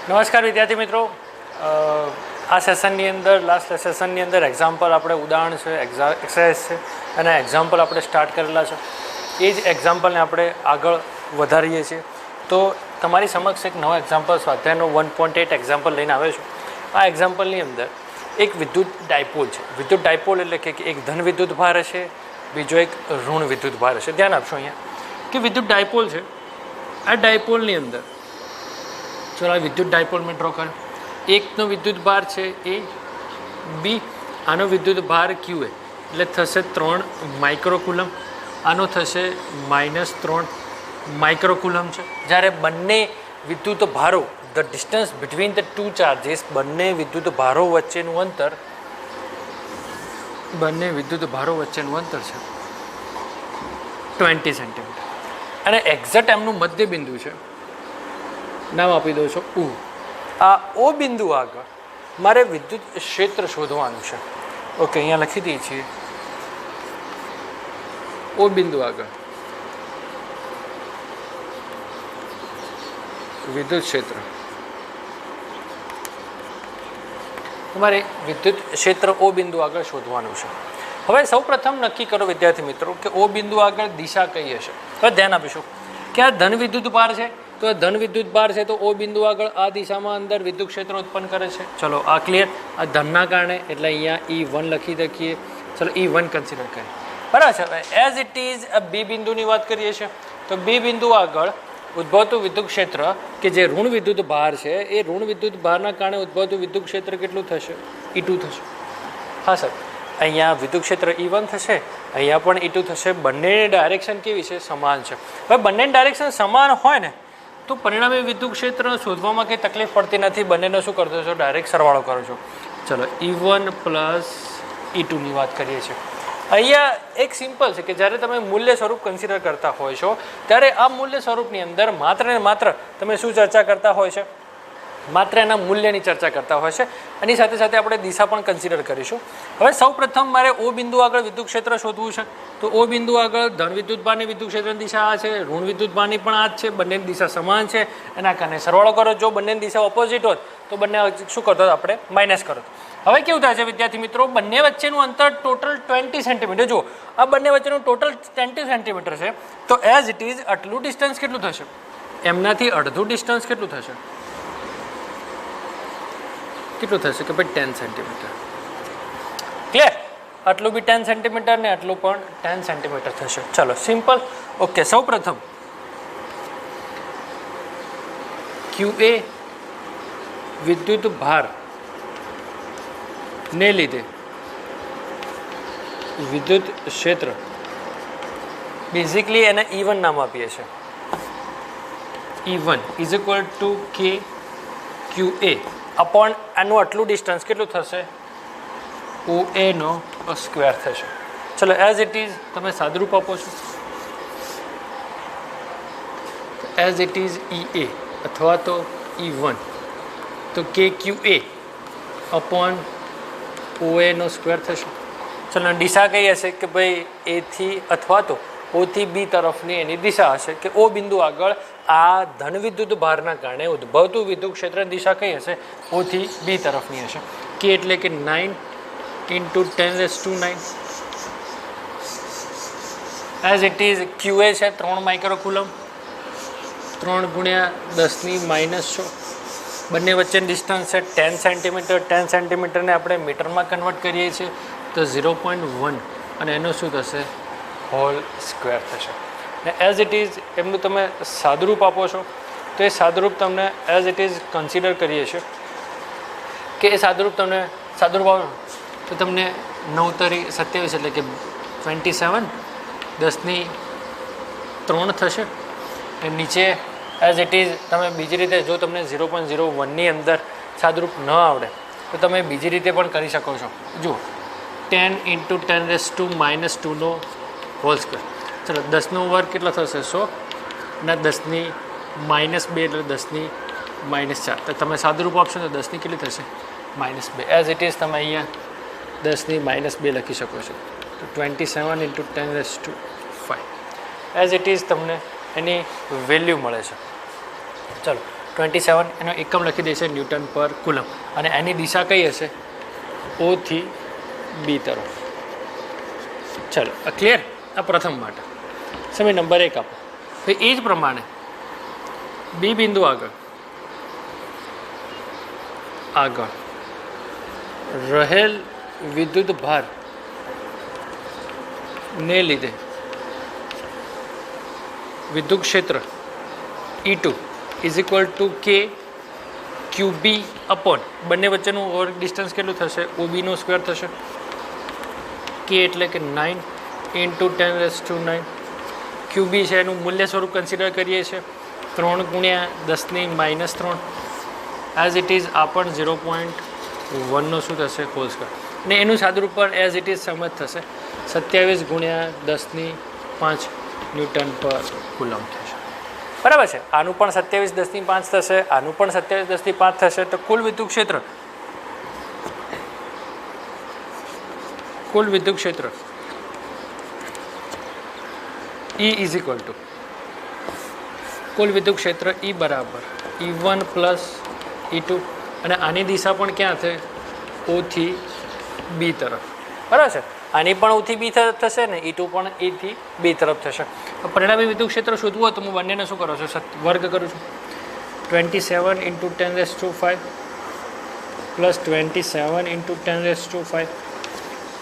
નમસ્કાર વિદ્યાર્થી મિત્રો, આ સેશનની અંદર લાસ્ટ સેશનની અંદર એક્ઝામ્પલ આપણે ઉદાહરણ છે, એક્સરસાઇઝ છે અને એક્ઝામ્પલ આપણે સ્ટાર્ટ કરેલા છે. એ જ એક્ઝામ્પલને આપણે આગળ વધારીએ છીએ. તો તમારી સમક્ષ એક નવો એક્ઝામ્પલ સ્વાધ્યાયનો 1.8 એક્ઝામ્પલ લઈને આવ્યો છું. આ એક્ઝામ્પલની અંદર એક વિદ્યુત ડાયપોલ છે. વિદ્યુત ડાયપોલ એટલે કે એક ધન વિદ્યુત ભાર હશે, બીજો એક ઋણ વિદ્યુત ભાર હશે. ધ્યાન આપશો અહીંયા કે વિદ્યુત ડાયપોલ છે. આ ડાયપોલની અંદર ચલો આ વિદ્યુત ડાયપોલ મેં ડ્રો કર્યો. એકનો વિદ્યુત ભાર છે એ બી, આનો વિદ્યુત ભાર ક્યુ એ એટલે થશે 3 માઇક્રોકુલમ, આનો થશે -3 માઇક્રોકુલમ છે. જ્યારે બંને વિદ્યુત ભારો the distance between the two charges, બંને વિદ્યુત ભારો વચ્ચેનું અંતર છે 20 સેન્ટીમીટર. અને એક્ઝેક્ટ એમનું મધ્ય બિંદુ છે, નામ આપી દો છો ઉ. આ ઓ બિંદુ આગળ મારે વિદ્યુત ક્ષેત્ર શોધવાનું છે. ઓકે, અહીંયા લખી દઈએ છીએ ઓ બિંદુ આગળ વિદ્યુત ક્ષેત્ર. તમારે વિદ્યુત ક્ષેત્ર ઓ બિંદુ આગળ શોધવાનું છે. હવે સૌ પ્રથમ નક્કી કરો વિદ્યાર્થી મિત્રો કે ઓ બિંદુ આગળ દિશા કઈ હશે. હવે ધ્યાન આપીશું કે આ ધન વિદ્યુત ભાર છે, તો ધન વિદ્યુત ભાર છે તો ઓ બિંદુ આગળ આ દિશામાં અંદર વિદ્યુત ક્ષેત્ર ઉત્પન્ન કરે છે. ચલો આ ક્લિયર. આ ધનના કારણે એટલે અહીંયા E1 લખી શકીએ. ચલો E1 કન્સિડર કરીએ, બરાબર છે. એઝ ઇટ ઇઝ બી બિંદુની વાત કરીએ છીએ તો બી બિંદુ આગળ ઉદ્ભવતું વિદ્યુત ક્ષેત્ર કે જે ઋણ વિદ્યુત ભાર છે, એ ઋણ વિદ્યુત ભારના કારણે ઉદ્ભવતું વિદ્યુત ક્ષેત્ર કેટલું થશે? E2 થશે. હા સર, અહીંયા વિદ્યુત ક્ષેત્ર E1 થશે, અહીંયા પણ E2 થશે. બંનેની ડાયરેક્શન કેવી છે? સમાન છે. હવે બંનેની ડાયરેક્શન સમાન હોય ને તો પરિણામે વિદ્યુત ક્ષેત્ર શોધવામાં કંઈ તકલીફ પડતી નથી. બંનેનો શું કરતો છો? ડાયરેક્ટ સરવાળો કરો છો. ચલો E1 પ્લસ E2 ની વાત કરીએ છીએ. અહીંયા એક સિમ્પલ છે કે જ્યારે તમે મૂલ્ય સ્વરૂપ કન્સિડર કરતા હોય છો ત્યારે આ મૂલ્ય સ્વરૂપની અંદર માત્ર ને માત્ર તમે શું ચર્ચા કરતા હોય છે? માત્ર એના મૂલ્યની ચર્ચા કરતા હોય છે. એની સાથે સાથે આપણે દિશા પણ કન્સિડર કરીશું. હવે સૌ પ્રથમ મારે ઓ બિંદુ આગળ વિદ્યુત ક્ષેત્ર શોધવું છે. તો ઓ બિંદુ આગળ ધન વિદ્યુત ભારની વિદ્યુત ક્ષેત્રની દિશા આ છે, ઋણ વિદ્યુત ભારની પણ આ જ છે. બંનેની દિશા સમાન છે, એના કારણે સરવાળો કરો. જો બંનેની દિશા ઓપોઝિટ હોત તો બંને શું કરતો? આપણે માઇનસ કરો. હવે કેવું થાય છે વિદ્યાર્થી મિત્રો? બંને વચ્ચેનું અંતર ટોટલ 20 સેન્ટીમીટર. જો આ બંને વચ્ચેનું ટોટલ 20 સેન્ટીમીટર છે તો એઝ ઇટ ઇઝ આટલું ડિસ્ટન્સ કેટલું થશે? એમનાથી અડધું ડિસ્ટન્સ કેટલું થશે? કેટલું થશે કે ભાઈ 10 સેન્ટીમીટર. ક્લિયર? આટલું બી 10 સેન્ટીમીટર ને આટલું પણ 10 સેન્ટીમીટર થશે. ચલો સિમ્પલ. ઓકે, સૌ પ્રથમ QA વિદ્યુત ભાર ને લીધે વિદ્યુત ક્ષેત્ર, બેઝિકલી એને E1 નામ આપીએ છીએ. E1 is equal to KQA upon આનું આટલું ડિસ્ટન્સ કેટલું થશે? OA નો સ્ક્વેર થશે. ચલો એઝ ઇટ ઇઝ તમે સાદુરૂપ આપો છો. એઝ ઇટ ઇઝ EA અથવા તો E1 તો KQA અપોન OA નો સ્ક્વેર થશે. ચલો દિશા કઈ હશે કે ભાઈ એથી અથવા તો O થી B તરફની એની દિશા હશે કે O બિંદુ આગળ આ ધન વિદ્યુત ભારના કારણે ઉદ્ભવતું વિદ્યુત ક્ષેત્રની દિશા કઈ હશે? O થી B તરફની હશે. K એટલે કે 9 × 10⁹. એઝ ઇટ ઇઝ QA છે 3 માઇક્રોકુલમ, 3 × 10⁻⁻⁶. બંને વચ્ચેનું ડિસ્ટન્સ છે 10 સેન્ટીમીટર. 10 સેન્ટીમીટરને આપણે મીટરમાં કન્વર્ટ કરીએ છીએ તો 0.1 અને એનું શું થશે? હોલ સ્ક્વેર થશે. ને એઝ ઇટ ઇઝ એમનું તમે સાદુરૂપ આપો છો તો એ સાદુરૂપ તમને એઝ ઇટ ઇઝ કન્સિડર કરીએ છીએ કે એ સાદુરૂપ આપો તો તમને 9×27 એટલે કે 27 10⁻³ થશે. અને નીચે એઝ ઇટ ઇઝ તમે બીજી રીતે જો તમને 0.01ની અંદર સાદુરૂપ ન આવડે તો તમે બીજી રીતે પણ કરી શકો છો. જુઓ 10 × 10⁻² નો હોલ સ્ક્વેર. ચલો 10નો વર્ગ કેટલો થશે? 100 અને 10⁻² એટલે 10⁻⁴. તો તમે સાદુરૂપ આપશો તો 10ની કેટલી થશે? -2. એઝ ઇટ ઇઝ તમે અહીંયા 10⁻² લખી શકો છો. તો 27 × 10⁵. એઝ ઇટ ઇઝ તમને એની વેલ્યુ મળે છે. ચલો 27 એનો એકમ લખી દેશે ન્યૂટન પર કુલમ અને એની દિશા કઈ હશે O થી B તરફ ચલો ક્લિયર આ પ્રથમ માટે સમય નંબર 1 આપો તો એ જ પ્રમાણે બી બિંદુ આગળ રહેલ વિદ્યુત ભાર ને લીધે વિદ્યુત ક્ષેત્ર E2 ઇઝ ઇક્વલ ટુ કે QB અપોન બંને વચ્ચેનું ઓવર ડિસ્ટન્સ કેટલું થશે OB નો સ્ક્વેર થશે કે એટલે કે 9 ઇન્ટુ 10⁻⁹ QB છે એનું મૂલ્ય સ્વરૂપ કન્સિડર કરીએ છીએ 3 ગુણ્યા 10⁻³ એઝ ઇટ ઇઝ આ પણ 0.1નો શું થશે હોલ સ્ક્વેર ને એનું સાદુરૂપ પણ એઝ ઇટ ઇઝ સમજ થશે 27 ગુણ્યા 10⁵ ન્યૂટન પર કુલમ થશે બરાબર છે આનું પણ 27 10⁵ થશે આનું પણ 27 10⁵ થશે તો કુલ વિદ્યુત ક્ષેત્ર E ઇઝ ઇક્વલ ટુ કુલ વિદ્યુત ક્ષેત્ર E બરાબર E1 પ્લસ E2 અને આની દિશા પણ ક્યાં છે O થી B તરફ બરાબર છે આની પણ O થી B તરફ થશે ને E2 પણ E થી B તરફ થશે તો પરિણામી વિદ્યુત ક્ષેત્ર શોધવું હોય તો હું બંનેને શું કરું છું વર્ગ કરું છું 27 ઇન્ટુ 10⁵ પ્લસ 27 ઇન્ટુ 10⁵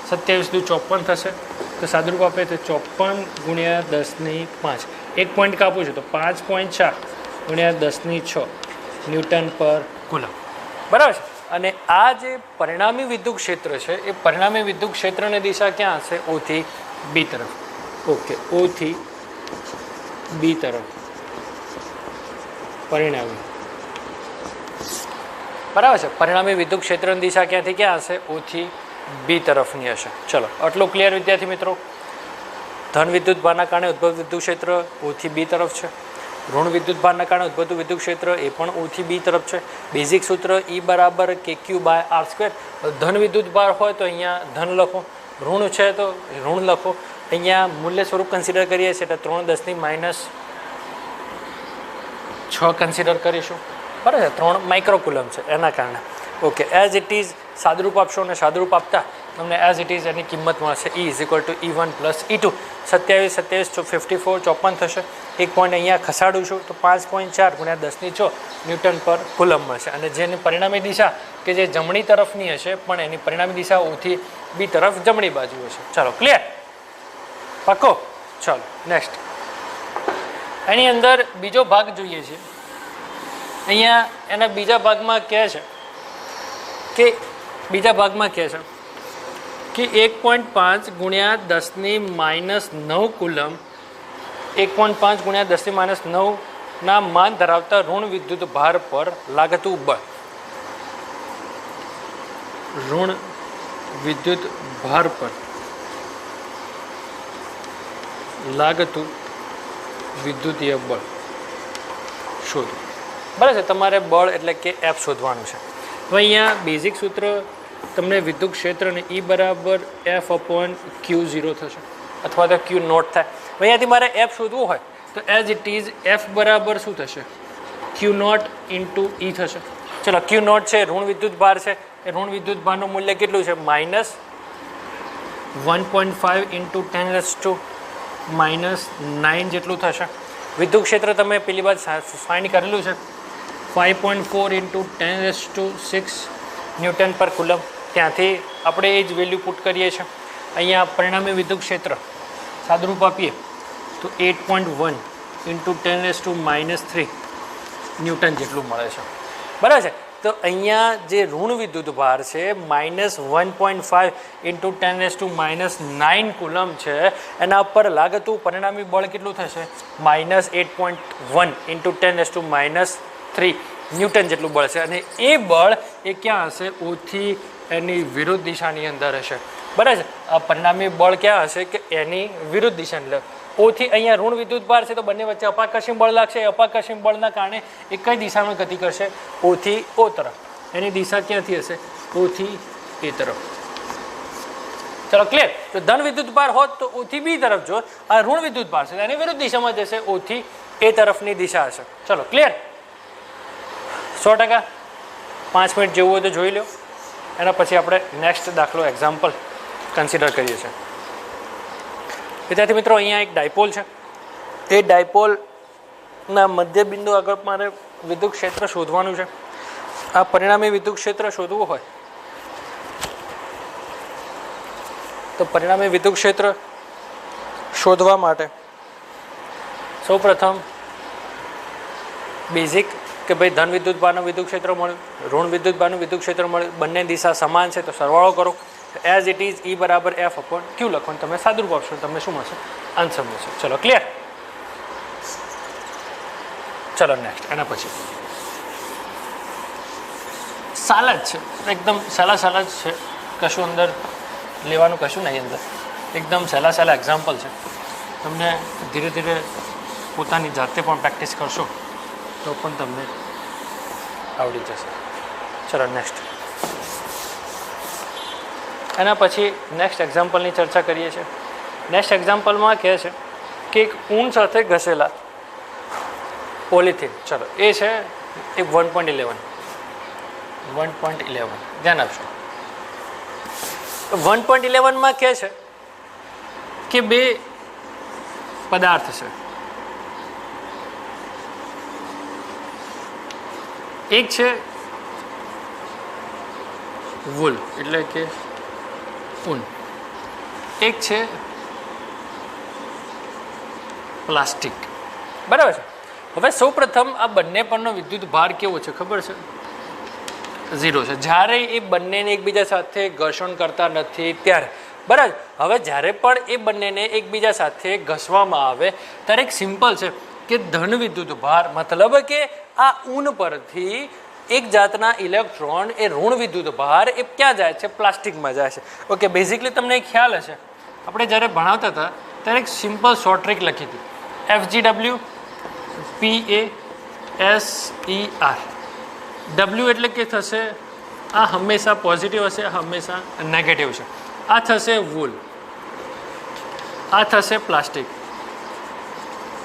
27 દુ 54 થશે તો સાદુરૂપ આપે તો 54 ગુણ્યા 10⁵ એક પોઈન્ટ કાપું છું તો 5.4 ગુણ્યા 10⁶ ન્યૂટન પર કુલમ બરાબર છે અને આ જે પરિણામી વિદ્યુત ક્ષેત્ર છે એ પરિણામી વિદ્યુત ક્ષેત્રની દિશા ક્યાં હશે O થી B તરફ ઓકે O થી B તરફ પરિણામી બરાબર છે પરિણામી વિદ્યુત ક્ષેત્રની દિશા ક્યાંથી ક્યાં હશે O થી B તરફની હશે ચલો આટલું ક્લિયર વિદ્યાર્થી મિત્રો ધન વિદ્યુત ભારના કારણે ઉદ્ભવ વિદ્યુત ક્ષેત્ર O થી B તરફ છે ઋણ વિદ્યુત ભારના કારણે ઉદ્ભવતું વિદ્યુત ક્ષેત્ર એ પણ O થી B તરફ છે બેઝિક સૂત્ર E બરાબર KQ/R². ધન વિદ્યુત ભાર હોય તો અહીંયા ધન લખો ઋણ છે તો ઋણ લખો અહીંયા મૂલ્ય સ્વરૂપ કન્સિડર કરીએ છીએ એટલે 3 10⁻⁶ કન્સિડર કરીશું બરાબર છે 3 માઇક્રોકુલમ છે એના કારણે ઓકે એઝ ઇટ ઇઝ સાદુરૂપ આપશો અને સાદુરૂપ આપતા તમને એઝ ઇટ ઇઝ એની કિંમત મળશે E is equal to E1 plus E2 27 54 54 થશે એક પોઈન્ટ અહીંયા ખસાડું છું તો 5.4 ગુણ્યા 10⁶ ન્યૂટન પર કુલમ મળશે અને જેની પરિણામી દિશા કે જે જમણી તરફની હશે પણ એની પરિણામી દિશા O થી B તરફ જમણી બાજુ હશે ચાલો ક્લિયર પાકો ચાલો નેક્સ્ટ એની અંદર બીજો ભાગ જોઈએ છે અહીંયા એના બીજા ભાગમાં કહે છે કે 1.5 ગુણ્યા 10⁻⁹ કુલમ 1.5 ગુણ્યા 10⁻⁹ ના માન ધરાવતા ઋણ વિદ્યુત ભાર પર લાગતું બળ ઋણ વિદ્યુત ભાર પર લાગતું વિદ્યુતીય બળ શોધો બરાબર છે તમારે બળ એટલે કે F શોધવાનું છે તો અહીંયા બેઝિક સૂત્ર તમને વિદ્યુત ક્ષેત્રને E બરાબર F/Q0 થશે અથવા તો Q નોટ થાય અહીંયાથી મારે F શોધવું હોય તો એઝ ઇટ ઇઝ F બરાબર શું થશે Q નોટ ઇન્ટુ E થશે ચલો Q નોટ છે ઋણ વિદ્યુત ભાર છે એ ઋણ વિદ્યુત ભારનું મૂલ્ય કેટલું છે -1.5 ઇન્ટુ 10⁻⁹ જેટલું થશે વિદ્યુત ક્ષેત્ર તમે પેલી બાદ ફાઇન્ડ કરેલું છે 5.4 ઇન્ટુ 10⁶ ન્યૂટન પર કુલમ ત્યાંથી આપણે એ જ વેલ્યુ પુટ કરીએ છીએ અહીંયા પરિણામી વિદ્યુત ક્ષેત્ર સાદુરૂપ આપીએ તો 8.1 ઇન્ટુ 10⁻³ ન્યૂટન જેટલું મળે છે બરાબર છે તો અહીંયા જે ઋણ વિદ્યુત ભાર છે -1.5 ઇન્ટુ 10⁻⁹ કુલમ છે એના પર લાગતું પરિણામી બળ કેટલું થશે -8.1 ઇન્ટુ 10⁻³ ન્યૂટન જેટલું બળ છે અને એ બળ એ ક્યાં હશે O થી એની વિરુદ્ધ દિશાની અંદર હશે બરાબર છે આ પરિણામી બળ ક્યાં હશે કે એની વિરુદ્ધ દિશાની અંદર O થી અહીંયા ઋણ વિદ્યુત ભાર છે તો બંને વચ્ચે અપાકર્ષણ બળ લાગશે અપાકર્ષણ બળના કારણે એ કઈ દિશામાં ગતિ કરશે O થી O તરફ એની દિશા ક્યાંથી હશે O થી A તરફ ચલો ક્લિયર તો ધન વિદ્યુત ભાર હોત તો O થી B તરફ જો આ ઋણ વિદ્યુત ભાર છે એની વિરુદ્ધ દિશામાં જશે O થી A તરફની દિશા હશે ચલો ક્લિયર 100%. 5 મિનિટ જેવું હોય તો જોઈ લો, એના પછી આપણે નેક્સ્ટ દાખલો એક્ઝામ્પલ કન્સિડર કરીએ છીએ. વિદ્યાર્થી મિત્રો, અહીંયા એક ડાયપોલ છે. એ ડાયપોલના મધ્ય બિંદુ આગળ મારે વિદ્યુત ક્ષેત્ર શોધવાનું છે. આ પરિણામી વિદ્યુત ક્ષેત્ર શોધવું હોય તો પરિણામી વિદ્યુત ક્ષેત્ર શોધવા માટે સૌપ્રથમ બેઝિક કે ભાઈ ધન વિદ્યુત ભારનું વિદ્યુત ક્ષેત્ર મળ્યું, ઋણ વિદ્યુત ભારનું વિદ્યુત ક્ષેત્ર મળ્યું, બંને દિશા સમાન છે તો સરવાળો કરો. એઝ ઇટ ઇઝ E બરાબર F/Q લખો, તમે સાદુરૂપ આપશો, તમને શું મળશે? આન્સર મળશે. ચલો ક્લિયર. ચલો નેક્સ્ટ. એના પછી સાલા જ છે, એકદમ સહેલા જ છે, કશું અંદર લેવાનું કશું નહીં. અંદર એકદમ સહેલા એક્ઝામ્પલ છે. તમને ધીરે ધીરે પોતાની જાતે પણ પ્રેક્ટિસ કરશો તો પણ તમને આવડી જશે. ચલો નેક્સ્ટ. એના પછી નેક્સ્ટ એક્ઝામ્પલની ચર્ચા કરીએ છીએ. નેક્સ્ટ એક્ઝામ્પલમાં કહે છે કે એક ઊન સાથે ઘસેલા પોલિથીન, ચલો એ છે એ 1.11 ધ્યાન આપશો. 1.11માં કહે છે કે બે પદાર્થ છે. એક છે વૂલ એટલે કે ઊન, એક છે પ્લાસ્ટિક. બરાબર છે. હવે સૌપ્રથમ આ બંને પરનો વિદ્યુત ભાર કેવો છે ખબર છે? 0 છે. જ્યારે એ બંનેને એકબીજા સાથે ઘર્ષણ કરતા નથી ત્યારે. બરાબર. હવે જ્યારે પણ એ બંનેને એકબીજા સાથે ઘસવામાં આવે ત્યારે એક સિમ્પલ છે કે ધન વિદ્યુત ભાર, મતલબ કે આ ઊન પરથી એક જાતના ઇલેક્ટ્રોન એ ઋણ વિદ્યુત ભાર એ ક્યાં જાય છે? પ્લાસ્ટિકમાં જાય છે. ઓકે, બેઝિકલી તમને એક ખ્યાલ હશે, આપણે જ્યારે ભણાવતા હતા ત્યારે એક સિમ્પલ શોર્ટ ટ્રિક લખી હતી, FGW PASER. W એટલે કે થશે આ હંમેશા પોઝિટિવ હશે, આ હંમેશા નેગેટિવ છે. આ થશે વૂલ, આ થશે પ્લાસ્ટિક.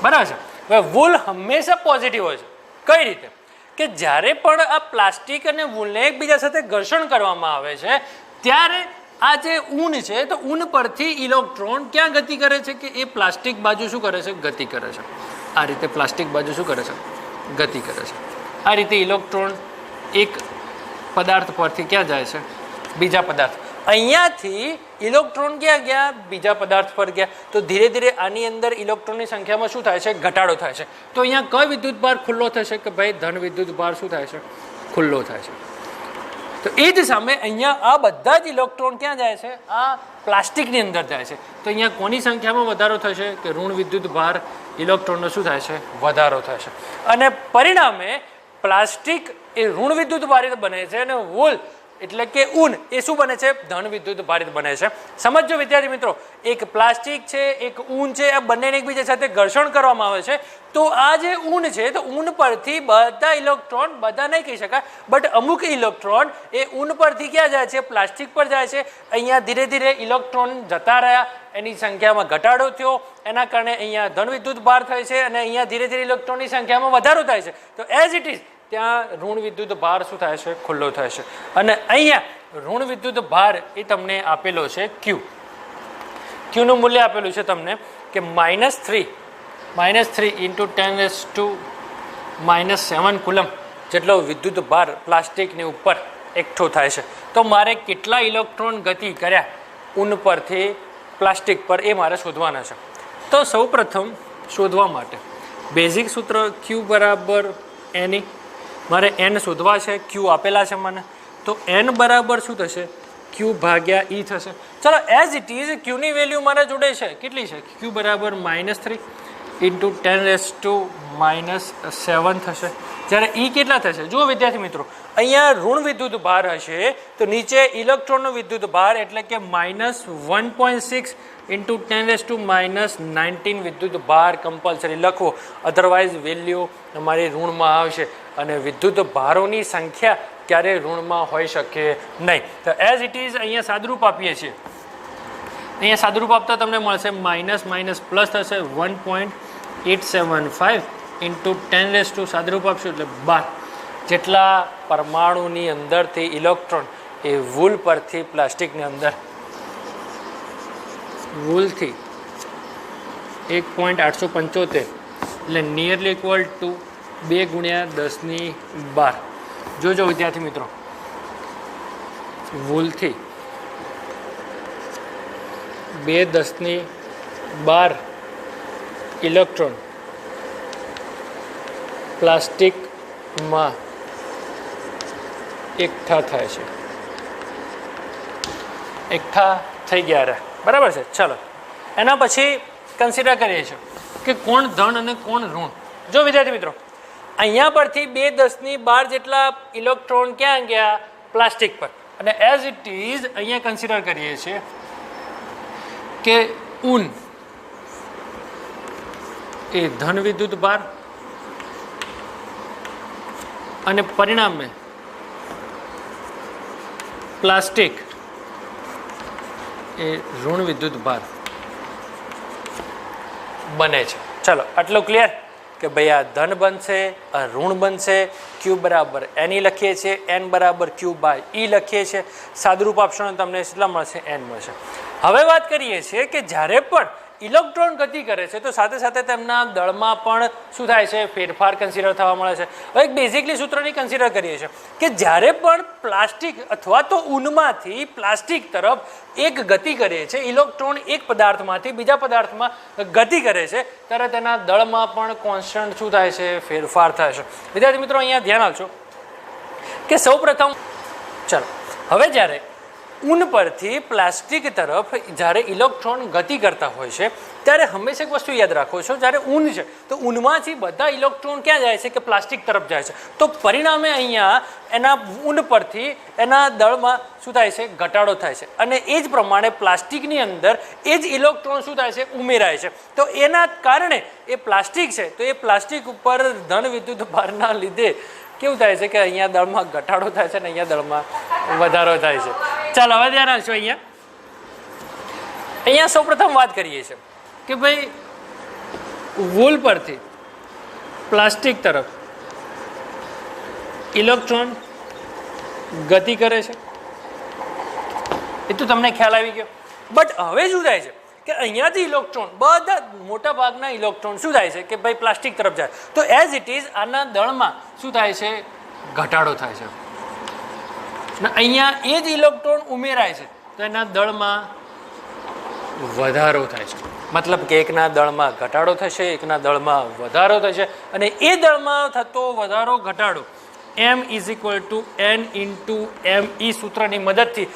બરાબર છે. હવે વૂલ હંમેશા પોઝિટિવ હોય છે. કઈ રીતે? કે જ્યારે પણ આ પ્લાસ્ટિક અને વૂલને એકબીજા સાથે ઘર્ષણ કરવામાં આવે છે ત્યારે આ જે ઊન છે તો ઊન પરથી ઇલેક્ટ્રોન ક્યાં ગતિ કરે છે? કે એ પ્લાસ્ટિક બાજુ શું કરે છે? ગતિ કરે છે. આ રીતે પ્લાસ્ટિક બાજુ શું કરે છે? ગતિ કરે છે. આ રીતે ઇલેક્ટ્રોન એક પદાર્થ પરથી ક્યાં જાય છે? બીજા પદાર્થ. અહીંયાથી ઇલેક્ટ્રોન ક્યાં ગયા? બીજા પદાર્થ પર ગયા. તો ધીરે ધીરે આની અંદર ઇલેક્ટ્રોનની સંખ્યામાં શું થાય છે? ઘટાડો થાય છે. તો અહીંયા કયો વિદ્યુત ભાર ખુલ્લો થશે? કે ભાઈ ધન વિદ્યુત ભાર શું થાય છે? ખુલ્લો થાય છે. તો એ જ સામે અહીંયા આ બધા જ ઇલેક્ટ્રોન ક્યાં જાય છે? આ પ્લાસ્ટિકની અંદર જાય છે. તો અહીંયા કોની સંખ્યામાં વધારો થશે? કે ઋણ વિદ્યુત ભાર ઇલેક્ટ્રોનનો શું થાય છે? વધારો થાય છે. અને પરિણામે પ્લાસ્ટિક એ ઋણ વિદ્યુત ભારિત બને છે અને વૂલ એટલે કે ઊન એ શું બને છે? ધન વિદ્યુત ભારિત બને છે. સમજો વિદ્યાર્થી મિત્રો, એક પ્લાસ્ટિક છે, એક ઊન છે, આ બંનેને એકબીજા સાથે ઘર્ષણ કરવામાં આવે છે તો આ જે ઊન છે તો ઊન પરથી બધા ઇલેક્ટ્રોન, બધા નહીં કહી શકાય બટ અમુક ઇલેક્ટ્રોન એ ઊન પરથી ક્યાં જાય છે? પ્લાસ્ટિક પર જાય છે. અહીંયા ધીરે ધીરે ઇલેક્ટ્રોન જતા રહ્યા, એની સંખ્યામાં ઘટાડો થયો, એના કારણે અહીંયા ધન વિદ્યુત ભાર થાય છે અને અહીંયા ધીરે ધીરે ઇલેક્ટ્રોનની સંખ્યામાં વધારો થાય છે. તો એઝ ઇટ ઇઝ ત્યાં ઋણ વિદ્યુત ભાર શું થાય છે? ખુલ્લો થાય છે. અને અહીંયા ઋણ વિદ્યુત ભાર એ તમને આપેલો છે Q. Qનું મૂલ્ય આપેલું છે તમને કે -3 × 10⁻⁻7 કુલમ જેટલો વિદ્યુત ભાર પ્લાસ્ટિકની ઉપર એકઠો થાય છે. તો મારે કેટલા ઇલેક્ટ્રોન ગતિ કર્યા ઊન પરથી પ્લાસ્ટિક પર એ મારે શોધવાના છે. તો સૌપ્રથમ શોધવા માટે બેઝિક સૂત્ર Q બરાબર N. મારે N શોધવા છે, Q આપેલા છે મને, તો N બરાબર શું થશે? Q ભાગ્યા E થશે. ચલો એઝ ઇટ ઇઝ Qની વેલ્યુ મારા જોડે છે, કેટલી છે? Q બરાબર -3 × 10⁻⁻7 થશે. જ્યારે E કેટલા થશે? જુઓ વિદ્યાર્થી મિત્રો, અહીંયા ઋણ વિદ્યુત ભાર હશે તો નીચે ઇલેક્ટ્રોનનો વિદ્યુત ભાર એટલે કે -1.6 × 10⁻⁻19 વિદ્યુત ભાર કમ્પલસરી લખવો, અધરવાઇઝ વેલ્યુ તમારી ઋણમાં આવશે અને વિદ્યુત ભારોની સંખ્યા ક્યારે ઋણમાં હોઈ શકે નહીં. તો એઝ ઇટ ઇઝ અહીંયા સાદુરૂપ આપીએ છીએ. અહીંયા સાદુરૂપ આપતા તમને મળશે માઇનસ પ્લસ થશે 1.875 × 10 સાદુરૂપ આપશું એટલે 12. જેટલા પરમાણુની અંદરથી ઇલેક્ટ્રોન એ વૂલ પરથી પ્લાસ્ટિકની અંદર વૂલથી 1.875 એટલે નિયરલી ઇક્વલ ટુ 2 × 10⁻12. જોજો વિદ્યાર્થી મિત્રો, વૂલથી 2×10⁻12 ઇલેક્ટ્રોન પ્લાસ્ટિકમાં એકઠા થાય છે. એકઠા થઈ ગયા રે, બરાબર છે. ચલો એના પછી કન્સિડર કરીએ છીએ કે કોણ ધન અને કોણ ઋણ. જો વિદ્યાર્થી મિત્રો, અહીંયા પરથી 2×10⁻12 જેટલા ઇલેક્ટ્રોન ક્યાં ગયા? પ્લાસ્ટિક પર. અને એઝ ઇટ ઇઝ અહીંયા કન્સિડર કરીએ છીએ કે ઊન એ ધન વિદ્યુત ભાર અને પરિણામે પ્લાસ્ટિક એ ઋણ વિદ્યુત ભાર બને છે. ચલો આટલું ક્લિયર કે ભાઈ આ ધન બનશે, આ ઋણ બનશે. Q બરાબર NE લખીએ છીએ, N બરાબર Q/E લખીએ છીએ. સાદુરૂપ આપશો ને તમને કેટલા મળશે? N મળશે. હવે વાત કરીએ છીએ કે જ્યારે પણ ઇલેક્ટ્રોન ગતિ કરે છે તો સાથે સાથે તેમના દળમાં પણ શું થાય છે? ફેરફાર કન્સિડર થવા મળે છે. હવે એક બેઝિકલી સૂત્રની કન્સિડર કરીએ છીએ કે જ્યારે પણ પ્લાસ્ટિક અથવા તો ઊનમાંથી પ્લાસ્ટિક તરફ એક ગતિ કરે છે, ઇલેક્ટ્રોન એક પદાર્થમાંથી બીજા પદાર્થમાં ગતિ કરે છે, ત્યારે તેના દળમાં પણ કોન્સ્ટન્ટ શું થાય છે? ફેરફાર થાય છે. વિદ્યાર્થી મિત્રો અહીંયા ધ્યાન આપજો કે સૌ પ્રથમ ચાલો હવે જ્યારે ઊન પરથી પ્લાસ્ટિક તરફ જ્યારે ઇલેક્ટ્રોન ગતિ કરતા હોય છે ત્યારે હંમેશા એક વસ્તુ યાદ રાખો છો, જ્યારે ઊન છે તો ઊનમાંથી બધા ઇલેક્ટ્રોન ક્યાં જાય છે? કે પ્લાસ્ટિક તરફ જાય છે. તો પરિણામે અહીંયા એના ઊન પરથી એના દળમાં શું થાય છે? ઘટાડો થાય છે. અને એ જ પ્રમાણે પ્લાસ્ટિકની અંદર એ જ ઇલેક્ટ્રોન શું થાય છે? ઉમેરાય છે. તો એના કારણે એ પ્લાસ્ટિક છે તો એ પ્લાસ્ટિક ઉપર ધન વિદ્યુત ભારના લીધે કેવું થાય છે? કે અહીંયા દળમાં ઘટાડો થાય છે અને અહીંયા દળમાં વધારો થાય છે. ચાલો હવે ધ્યાન રાખજો. અહીંયા સૌ પ્રથમ વાત કરીએ છીએ કે ભાઈ વૂલ પરથી પ્લાસ્ટિક તરફ ઇલેક્ટ્રોન ગતિ કરે છે, એ તો તમને ખ્યાલ આવી ગયો. બટ હવે શું થાય છે કે અહીંયાથી ઇલેક્ટ્રોન બધા મોટા ભાગના ઇલેક્ટ્રોન શું થાય છે? કે ભાઈ પ્લાસ્ટિક તરફ જાય. તો એઝ ઇટ ઇઝ આના દળમાં શું થાય છે? ઘટાડો થાય છે. અહીંયા એ જ ઇલેક્ટ્રોન ઉમેરાય છે તો એના દળમાં વધારો થાય છે. મતલબ કે એકના દળમાં ઘટાડો થશે, એકના દળમાં વધારો થશે. અને એ દળમાં થતો વધારો ઘટાડો M = N × ME સૂત્રની મદદથી.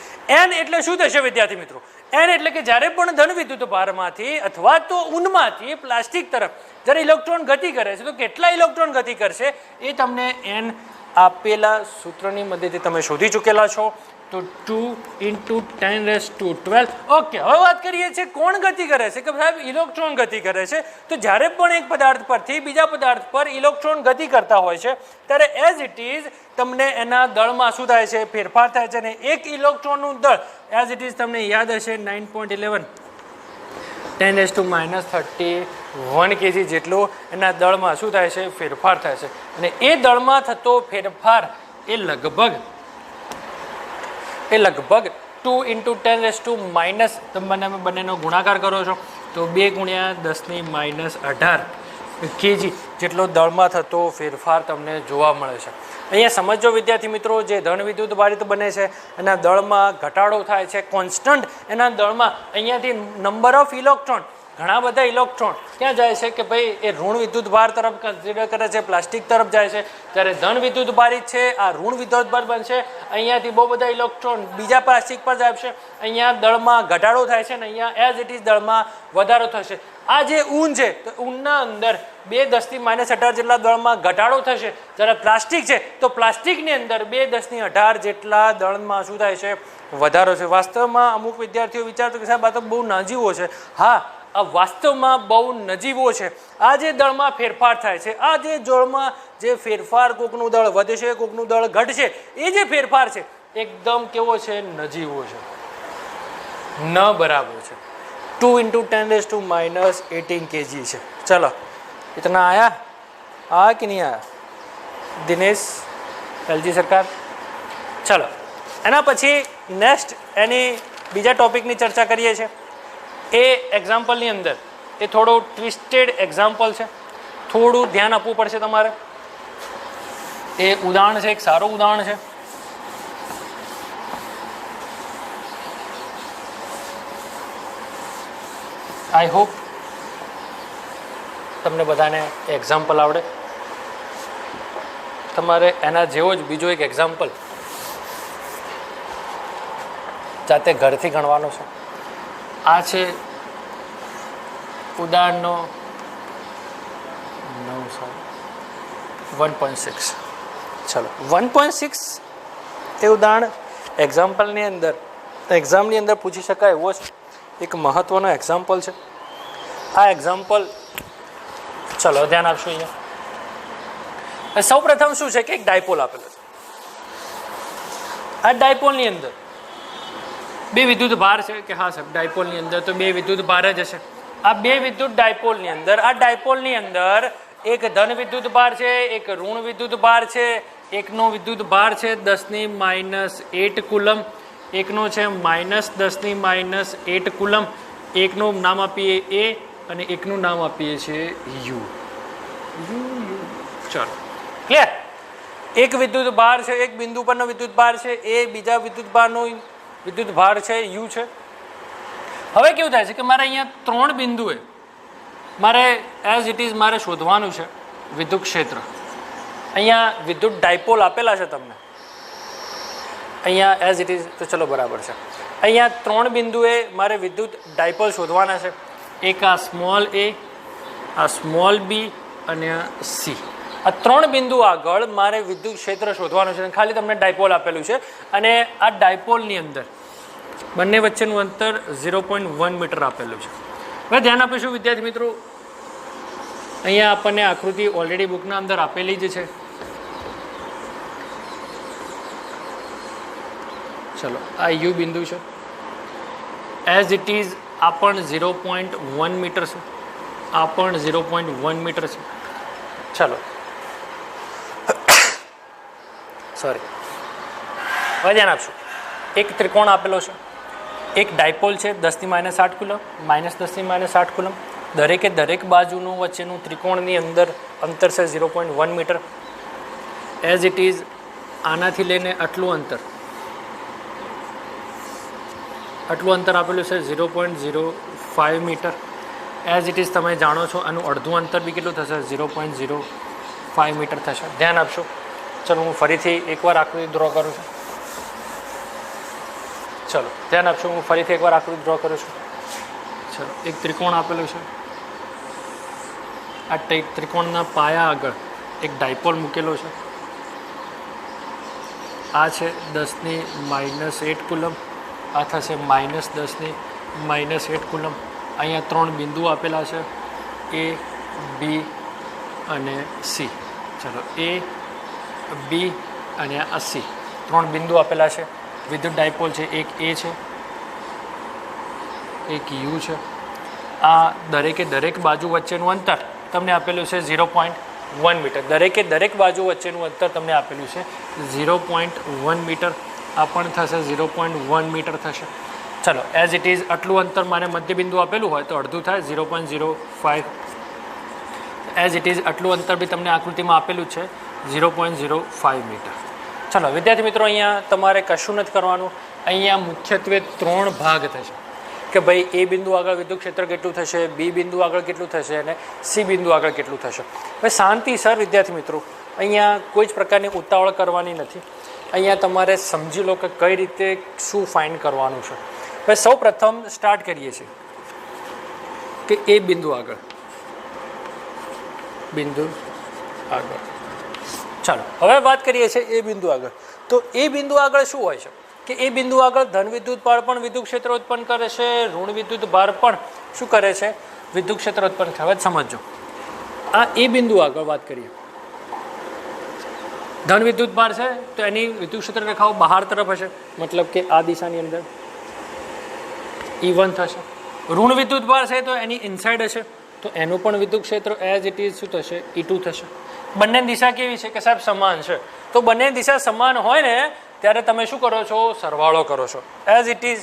N એટલે શું થશે વિદ્યાર્થી મિત્રો? N એટલે કે જ્યારે પણ ધન વિદ્યુત ભારમાંથી અથવા તો ઊનમાંથી પ્લાસ્ટિક તરફ જ્યારે ઇલેક્ટ્રોન ગતિ કરે છે તો કેટલા ઇલેક્ટ્રોન ગતિ કરશે એ તમને N આપેલા સૂત્રની મદદથી તમે શોધી ચૂકેલા છો. તો 2 × 10⁻12. ઓકે, હવે વાત કરીએ છીએ કોણ ગતિ કરે છે? કે સાહેબ ઇલેક્ટ્રોન ગતિ કરે છે. તો જ્યારે પણ એક પદાર્થ પરથી બીજા પદાર્થ પર ઇલેક્ટ્રોન ગતિ કરતા હોય છે ત્યારે એઝ ઇટ ઇઝ તમને એના દળમાં શું થાય છે? ફેરફાર થાય છે. અને એક ઇલેક્ટ્રોનનું દળ એઝ ઇટ ઇઝ તમને યાદ હશે 9.11 10⁻31 kg જેટલું એના દળમાં શું થાય છે? ફેરફાર થાય છે. અને એ દળમાં થતો ફેરફાર એ લગભગ 2 × 10⁻−, તમે બંનેનો ગુણાકાર કરો છો તો 2 × 10⁻18 kg જેટલો દળમાં થતો ફેરફાર તમને જોવા મળે છે. અહીંયા સમજો વિદ્યાર્થી મિત્રો, જે ધન વિદ્યુત ભારિત બને છે એના દળમાં ઘટાડો થાય છે. કોન્સ્ટન્ટ એના દળમાં અહીંયાથી નંબર ઓફ ઇલેક્ટ્રોન, ઘણા બધા ઇલેક્ટ્રોન ક્યાં જાય છે? કે ભાઈ એ ઋણ વિદ્યુત ભાર તરફ કન્સિડર કરે છે, પ્લાસ્ટિક તરફ જાય છે. ત્યારે ધન વિદ્યુત ભારિત છે, આ ઋણ વિદ્યુત ભાર બનશે. અહીંયાથી બહુ બધા ઇલેક્ટ્રોન બીજા પ્લાસ્ટિક પર જાય છે. અહીંયા દળમાં ઘટાડો થાય છે અને અહીંયા એઝ ઇટ ઇઝ દળમાં વધારો થશે. આ જે ઊન છે તો ઊનના અંદર 2×10⁻18 જેટલા દળમાં ઘટાડો થશે. જ્યારે પ્લાસ્ટિક છે તો પ્લાસ્ટિકની અંદર 2×10⁸ જેટલા દળમાં શું થાય છે? વધારો છે. વાસ્તવમાં અમુક વિદ્યાર્થીઓ વિચારતો કે સાહેબ આ તો બહુ નજીવો છે. હા, આ વાસ્તવમાં બહુ નજીવો છે. આ જે દળમાં ફેરફાર થાય છે, આ જે દળમાં જે ફેરફાર, કોકનું દળ વધશે, કોકનું દળ ઘટશે, એ જે ફેરફાર છે એકદમ કેવો છે? નજીવો છે, ન બરાબર છે. 2 × 10⁻18 kg છે. ચલો, इतना आया कि नहीं आया? दिनेश એલજી સરકાર. ચલો એના પછી નેક્સ્ટ એની બીજા ટોપિકની ચર્ચા કરીએ છીએ. એ એક્ઝામ્પલની અંદર એ થોડું ટ્વિસ્ટેડ એક્ઝામ્પલ છે, થોડું ધ્યાન આપવું પડશે તમારે. એ ઉદાહરણ છે, એક સારું ઉદાહરણ છે. આઈ હોપ તમને બધાને એક્ઝામ્પલ આવડે. તમારે એના જેવો જ બીજો એક એક્ઝામ્પલ જાતે ઘરથી ગણવાનો છે. આ છે ઉદાહરણનો 1.6. ચલો 1.6 એ ઉદાહરણ એક્ઝામ્પલની અંદર એક્ઝામની અંદર પૂછી શકાય એવો છે, એક મહત્ત્વનો એક્ઝામ્પલ છે. આ એક્ઝામ્પલ ચલો ધ્યાન આપશો. અહીંયા સૌ પ્રથમ શું છે કે એક ડાયપોલ આપેલો છે. આ ડાયપોલની અંદર બે વિદ્યુત ભાર છે કે હા સાહેબ ડાયપોલની અંદર તો બે વિદ્યુત ભાર જ હશે. આ બે વિદ્યુત ડાયપોલની અંદર આ ડાયપોલની અંદર એક ધન વિદ્યુત ભાર છે, એક ઋણ વિદ્યુત ભાર છે. એકનો વિદ્યુત ભાર છે 10⁻8 કુલમ, એકનો છે -10⁻8 કુલમ. એકનું નામ આપીએ એ અને એકનું નામ આપીએ છીએ યુ. ચાલો ક્લિયર. એક વિદ્યુત ભાર છે, એક બિંદુ પરનો વિદ્યુત ભાર છે એ, બીજા વિદ્યુત ભારનો વિદ્યુત ભાર છે યુ છે. હવે કેવું થાય છે કે મારે અહીંયા 3 બિંદુએ મારે એઝ ઇટ ઇઝ મારે શોધવાનું છે વિદ્યુત ક્ષેત્ર. અહીંયા વિદ્યુત ડાયપોલ આપેલા છે તમને અહીંયા એઝ ઇટ ઇઝ, તો ચલો બરાબર છે. અહીંયા 3 બિંદુએ મારે વિદ્યુત ડાયપોલ શોધવાના છે. એક આ સ્મોલ એ, આ સ્મોલ બી અને આ સી. આ 3 બિંદુ આગળ મારે વિદ્યુત ક્ષેત્ર શોધવાનું છે. ખાલી તમને ડાયપોલ આપેલું છે અને આ ડાયપોલની અંદર બંને વચ્ચેનું અંતર 0.1 મીટર આપેલું છે. હવે ધ્યાન આપીશું વિદ્યાર્થી મિત્રો, અહીંયા આપણને આકૃતિ ઓલરેડી બુકના અંદર આપેલી જ છે. ચલો આ યુ બિંદુ છે, એઝ ઇટ ઇઝ આ પણ 0.1 મીટર છે, આ પણ 0.1 મીટર છે. ચલો સોરી, હવે ધ્યાન આપશું. એક ત્રિકોણ આપેલો છે, એક ડાયપોલ છે 10⁻8 કુલમ, -10⁻8 કુલમ. દરેકે દરેક બાજુનું વચ્ચેનું ત્રિકોણની અંદર અંતર છે 0.1 મીટર. એઝ ઇટ ઇઝ આનાથી લઈને આટલું અંતર આપેલું છે 0.05 મીટર. એઝ ઇટ ઇઝ તમે જાણો છો આનું અડધું અંતર બી કેટલું થશે 0.05 મીટર થશે. ધ્યાન આપશો. ચલો હું ફરીથી એકવાર આકૃતિ ડ્રો કરું છું. ચલો ધ્યાન આપશો, હું ફરીથી એકવાર આકૃતિ ડ્રો કરું છું. ચલો એક ત્રિકોણ આપેલું છે, આ ત્રિકોણના પાયા આગળ એક ડાયપોલ મૂકેલો છે. આ છે 10⁻8 કુલમ, આ થશે -10⁻8 કુલમ. અહીંયા 3 બિંદુ આપેલા છે એ, બી અને સી. ચલો એ, બી અને આ સી 3 બિંદુ આપેલા છે. વિદ્યુત ડાયપોલ છે, એક એ છે, એક યુ છે. આ દરેકે દરેક બાજુ વચ્ચેનું અંતર તમને આપેલું છે 0.1 મીટર. દરેકે દરેક બાજુ વચ્ચેનું અંતર તમને આપેલું છે 0.1 મીટર. આ પણ થશે 0.1 મીટર થશે. ચલો એઝ ઇટ ઇઝ આટલું અંતર મારે મધ્યબિંદુ આપેલું હોય તો અડધું થાય 0.05. એઝ ઇટ ઇઝ આટલું અંતર બી તમને આકૃતિમાં આપેલું છે 0.05 મીટર. ચલો વિદ્યાર્થી મિત્રો, અહીંયા તમારે કશું નથી કરવાનું. અહીંયા મુખ્યત્વે 3 ભાગ થશે કે ભાઈ એ બિંદુ આગળ વિદ્યુત ક્ષેત્ર કેટલું થશે, બી બિંદુ આગળ કેટલું થશે અને સી બિંદુ આગળ કેટલું થશે. હવે શાંતિ સર વિદ્યાર્થી મિત્રો, અહીંયા કોઈ જ પ્રકારની ઉતાવળ કરવાની નથી. અહીંયા તમારે સમજી લો કે કઈ રીતે શું ફાઇન્ડ કરવાનું છે. હવે સૌ પ્રથમ સ્ટાર્ટ કરીએ છીએ કે એ બિંદુ આગળ ચાલો હવે વાત કરીએ છીએ એ બિંદુ આગળ. તો એ બિંદુ આગળ શું હોય છે કે એ બિંદુ આગળ ધન વિદ્યુત ભાર પણ વિદ્યુત ક્ષેત્ર ઉત્પન્ન કરે છે, ઋણ વિદ્યુત ભાર પણ શું કરે છે, વિદ્યુત ક્ષેત્ર ઉત્પન્ન કરે. હવે સમજો આ એ બિંદુ આગળ વાત કરીએ, ધન વિદ્યુત ભાર છે તો એની વિદ્યુત ક્ષેત્ર રેખાઓ બહાર તરફ હશે, મતલબ કે આ દિશાની અંદર E1 થશે. ઋણ વિદ્યુત ભાર છે તો એની ઇનસાઇડ હશે, તો એનું પણ વિદ્યુત ક્ષેત્ર એઝ ઇટ ઇઝ શું થશે E2 થશે. બંને દિશા કેવી છે કે સાહેબ સમાન છે, તો બંને દિશા સમાન હોય ને ત્યારે તમે શું કરો છો, સરવાળો કરો છો. એઝ ઇટ ઇઝ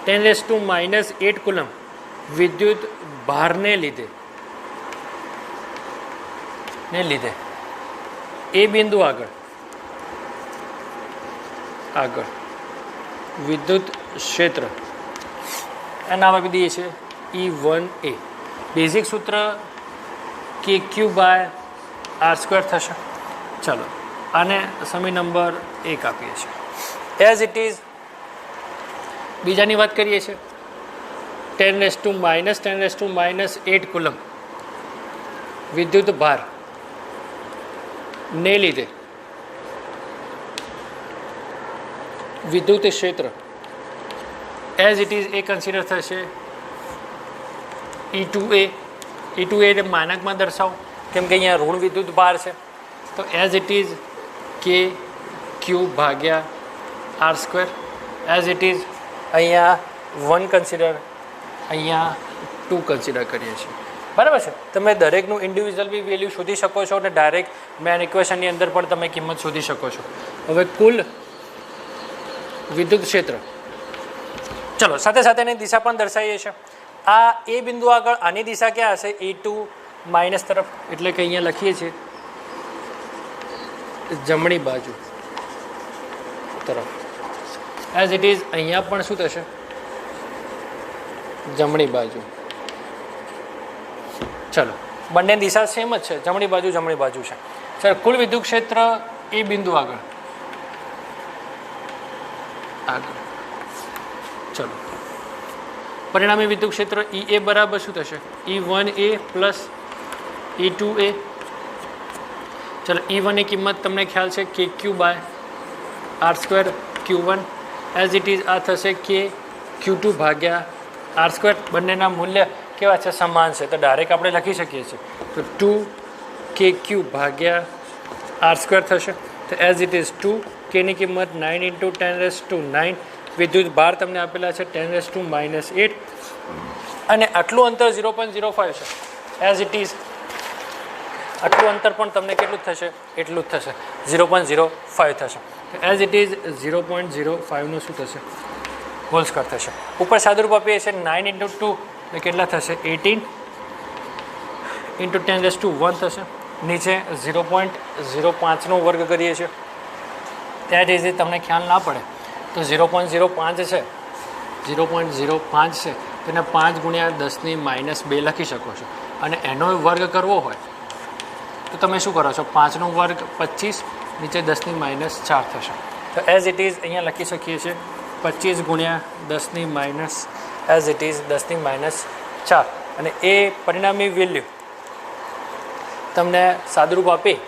10⁻⁸ કુલમ વિદ્યુત ભારને લીધે એ બિંદુ આગળ વિદ્યુત ક્ષેત્ર નામ આપી દઈએ છીએ E1A. બેઝિક સૂત્ર KQ/R² થશે. ચલો આને સમી નંબર 1 આપીએ છીએ. એઝ ઇટ ઇઝ બીજાની વાત કરીએ છીએ 10⁻⁸ કુલમ વિદ્યુત ભાર ને લીધે વિદ્યુત ક્ષેત્ર as it is A consider થશે E2A. E2A ને માનકમાં દર્શાવો કેમ કે અહીંયા ઋણ વિદ્યુત ભાર છે, તો as it is KQ/R². As it is અહીંયા 1 કન્સિડર, અહીંયા 2 કન્સિડર કરીએ છીએ. બરાબર છે. તમે દરેકનું ઇન્ડિવિજ્યુઅલ બી વેલ્યુ શોધી શકો છો અને ડાયરેક્ટ મેન ઇક્વેશનની અંદર પણ તમે કિંમત શોધી શકો છો. હવે કુલ વિદ્યુત ક્ષેત્ર, ચલો સાથે સાથે એની દિશા પણ દર્શાવીએ છીએ. આ એ બિંદુ આગળ આની દિશા ક્યાં હશે, E2 માઇનસ તરફ, એટલે કે અહીંયા લખીએ છીએ જમણી બાજુ તરફ. એઝ ઇટ ઇઝ અહીંયા પણ શું થશે, જમણી બાજુ. ચલો બંને દિશા સેમ જ છે, જમણી બાજુ છે. સર કુલ વિદ્યુત ક્ષેત્ર એ બિંદુ આગળ ચલો પરિણામી વિદ્યુત ક્ષેત્ર EA બરાબર શું થશે, E1A પ્લસ E2A. ચલો E1 ની કિંમત તમને ખ્યાલ છે KQ/R² Q1. As it is આ થશે KQ2/R². બંનેના મૂલ્ય કેવા છે, સમાન છે, તો ડાયરેક્ટ આપણે લખી શકીએ છીએ. તો 2KQ/R² થશે. તો એઝ ઇટ ઇઝ 2 K ની કિંમત 9 × 10⁻⁹ વિદ્યુત ભાર તમને આપેલા છે 10⁻⁸ અને આટલું અંતર 0.05 છે. એઝ ઇટ ઇઝ આટલું અંતર પણ તમને કેટલું થશે, એટલું જ થશે, 0.05 થશે. એઝ ઇટ ઇઝ 0.05નું શું થશે, હોલ સ્ક્વેર થશે. ઉપર સાદુરૂપ આપીએ છીએ 9 × 2 એટલે કેટલા થશે, 18 × 10⁻1 થશે. નીચે 0.05નો વર્ગ કરીએ છીએ, ત્યાં જ તમને ખ્યાલ ના પડે તો 0.05 છે, 0.05 છે તેને 5 × 10⁻2 લખી શકો છો. અને એનો વર્ગ કરવો હોય તો તમે શું કરો છો, 5નો વર્ગ 25, નીચે 10⁻4 થશે. તો એઝ ઇટ ઇઝ અહીંયા લખી શકીએ છીએ 25 × 10⁻, એઝ ઇટ ઇઝ 10⁻4. અને એ પરિણામી વેલ્યુ તમને સાદુરૂપ આપી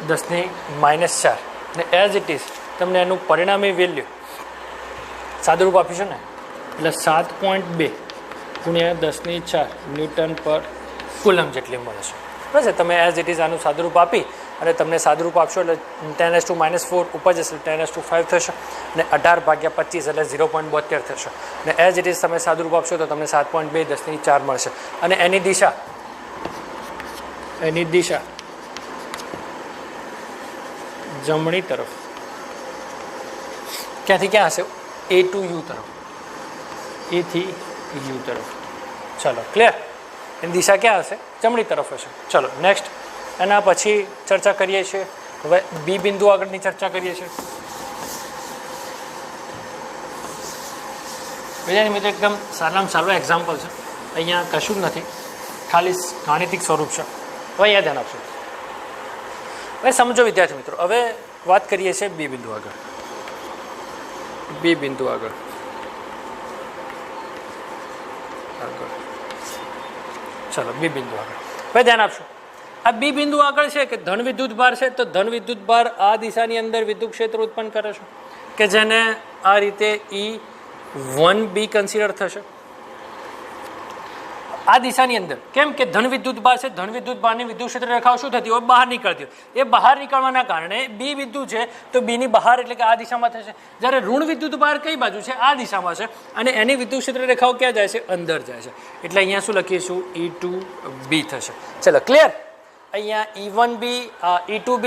10⁻4 અને એઝ ઇટ ઇઝ તમને એનું પરિણામી વેલ્યુ સાદુરૂપ આપીશું ને એટલે 7.2 × 10⁻4 ન્યૂટન પર કુલમ જેટલી મળે છે. બરાબર છે. તમે એઝ ઇટ ઇઝ આનું સાદુરૂપ આપી અને તમને સાદુરૂપ આપશો એટલે 10⁻⁻4 ઉપર જશે, 10⁻5 થશે અને 18/25 એટલે 0.72 થશે. અને એઝ ઇટ ઇઝ તમે સાદુરૂપ આપશો તો તમને 7.2 10⁻4 મળશે. અને એની દિશા જમણી તરફ ક્યાંથી ક્યાં હશે, A to U તરફ, A થી U તરફ. ચલો ક્લિયર. એની દિશા ક્યાં હશે, જમણી તરફ હશે. ચલો નેક્સ્ટ એના પછી ચર્ચા કરીએ છીએ. હવે બી બિંદુ આગળની ચર્ચા કરીએ છીએ. વિદ્યાર્થી મિત્રો એકદમ સારામાં સારું એક્ઝામ્પલ છે. અહીંયા કશું જ નથી, ખાલી ગાણિતિક સ્વરૂપ છે. હવે અહીંયા ધ્યાન આપશો. હવે સમજો વિદ્યાર્થી મિત્રો, હવે વાત કરીએ છીએ બી બિંદુ આગળ. ચલો બી બિંદુ આગળ. હવે ધ્યાન આપશો, આ બી બિંદુ આગળ છે કે ધન વિદ્યુત ભાર છે, તો ધન વિદ્યુત ભાર આ દિશાની અંદર વિદ્યુત ક્ષેત્ર ઉત્પન્ન કરે છે કે જેને આ રીતે E1B કન્સિડર થશે. આ દિશાની અંદર કેમ કે ધન વિદ્યુત ભાર છે, ધન વિદ્યુત ભારની વિદ્યુત ક્ષેત્ર રેખાઓ શું થતી હોય બહાર નીકળતી હોય, એ બહાર નીકળવાના કારણે બી વિદ્યુત છે તો બીની બહાર એટલે કે આ દિશામાં થશે, જ્યારે ઋણ વિદ્યુત ભાર કઈ બાજુ છે આ દિશામાં છે અને એની વિદ્યુત ક્ષેત્ર રેખાઓ ક્યાં જાય છે અંદર જાય છે, એટલે અહીંયા શું લખીશું E2B થશે. ચલો ક્લિયર. અહીંયા E1B E2B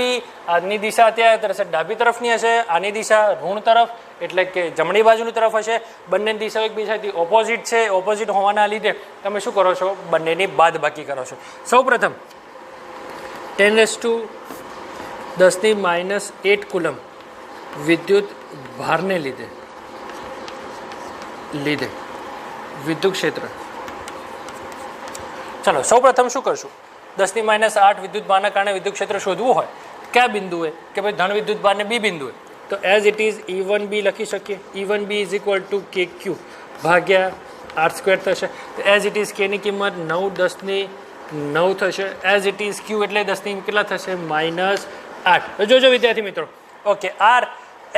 આની દિશા અત્યારે હશે ડાબી તરફની હશે, આની દિશા ઋણ તરફ એટલે કે જમણી બાજુની તરફ હશે, બંનેની દિશા એકબીજાથી ઓપોઝિટ છે, ઓપોઝિટ હોવાના લીધે તમે શું કરો છો બંનેની બાદબાકી કરો છો. સૌપ્રથમ 10⁻⁸ કુલમ વિદ્યુત ભારને લીધે વિદ્યુત ક્ષેત્ર. ચલો સૌપ્રથમ શું કરશું 10⁻⁸ વિદ્યુત ભારના કારણે વિદ્યુત ક્ષેત્ર શોધવું હોય કયા બિંદુએ કે ભાઈ ધન વિદ્યુત ભારને બી બિંદુએ, તો એઝ ઇટ ઇઝ E1B લખી શકીએ. E1B = KQ ભાગ્યા R² થશે. તો એઝ ઇટ ઇઝ કેની કિંમત 9×10⁹ થશે. એઝ ઇટ ઇઝ Q એટલે 10 કેટલા થશે -8. તો જોજો વિદ્યાર્થી મિત્રો. Okay R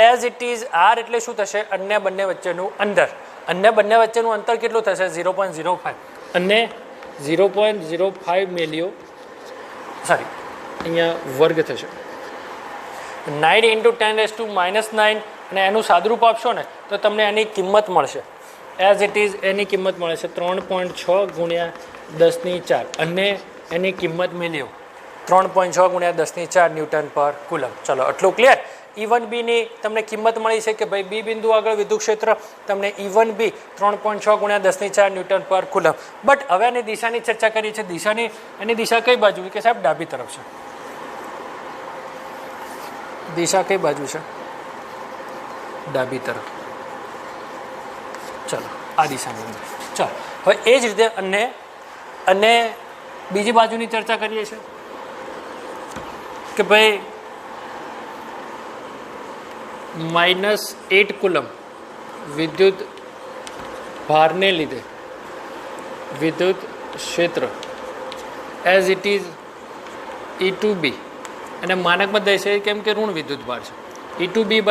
as it is R એટલે શું થશે અન્ય બંને વચ્ચેનું અંતર. અન્ય બંને વચ્ચેનું અંતર કેટલું થશે 0.05 અને 0.05 મિલિયો અહીંયા વર્ગ થશે. 9 × 10⁻⁹ અને એનું સાદુરૂપ આપશો ને તો તમને એની કિંમત મળશે એઝ ઇટ ઇઝ એની કિંમત મળે છે 3.6 × 10⁴ અને એની કિંમત મિલિયો 3.6 × 10⁴ ન્યૂટન પર કુલમ. ચલો આટલું ક્લિયર. E1B ની તમને કિંમત મળી છે કે ભાઈ બી બિંદુ આગળ વિદ્યુત ક્ષેત્ર તમને E1B 3.6 × 10⁴ ન્યૂટન પર કુલમ. બટ હવે એની દિશાની ચર્ચા કરીએ છીએ. દિશાની એની દિશા કઈ બાજુ કે સાહેબ ડાબી તરફ છે. દિશા કઈ બાજુ છે ડાબી તરફ. ચલો આ દિશાની અંદર. ચાલો હવે એ જ રીતે અને બીજી બાજુની ચર્ચા કરીએ છીએ કે ભાઈ -8 કુલમ વિદ્યુત ભારને લીધે વિદ્યુત ક્ષેત્ર એઝ ઇટ ઇઝ E2B અને માનકમાં દે છે કેમ કે ઋણ વિદ્યુત ભાર છે. E2B =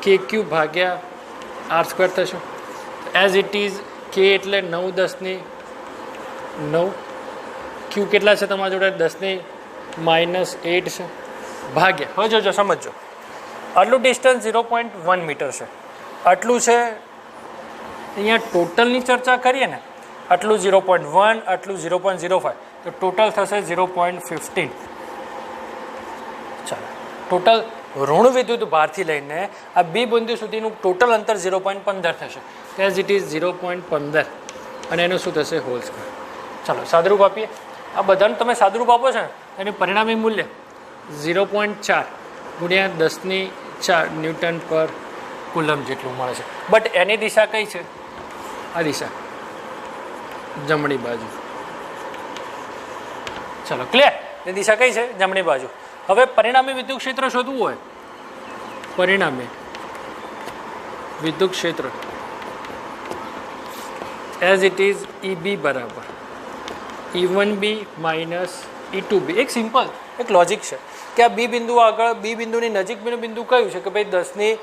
KQ ભાગ્યા R² થશે. એઝ ઇટ ઇઝ K એટલે 9×10⁹ Q કેટલા છે તમારા જોડે 10⁻⁸ છે ભાગ્યા. હવે જોજો સમજો આટલું ડિસ્ટન્સ 0.1 મીટર છે. આટલું છે અહીંયા ટોટલની ચર્ચા કરીએ ને આટલું 0.1 આટલું 0.05 તો ટોટલ થશે 0.15. ચાલો ટોટલ ઋણ વિદ્યુત ભારથી લઈને આ બી બિંદુ સુધીનું ટોટલ અંતર 0.15 થશે. એઝ ઇટ ઇઝ 0.15 અને એનું શું થશે હોલ સ્ક્વેર. ચાલો સાદુરૂપ આપીએ. આ બધાનું તમે સાદુરૂપ આપો છો ને એનું પરિણામી મૂલ્ય 0.4 × 10⁴ ન્યૂટન પર કુલમ જેટલું મળે છે. બટ એની દિશા કઈ છે આ દિશા જમણી બાજુ. ચલો ક્લિયર. એની દિશા કઈ છે જમણી બાજુ. હવે પરિણામી વિદ્યુત ક્ષેત્ર શોધવું હોય પરિણામી વિદ્યુત ક્ષેત્ર as it is EB = E1B - E2B. એક સિમ્પલ એક લોજિક છે કે આ બી બિંદુ આગળ બી બિંદુની નજીકનું બિંદુ કયું છે કે ભાઈ 10+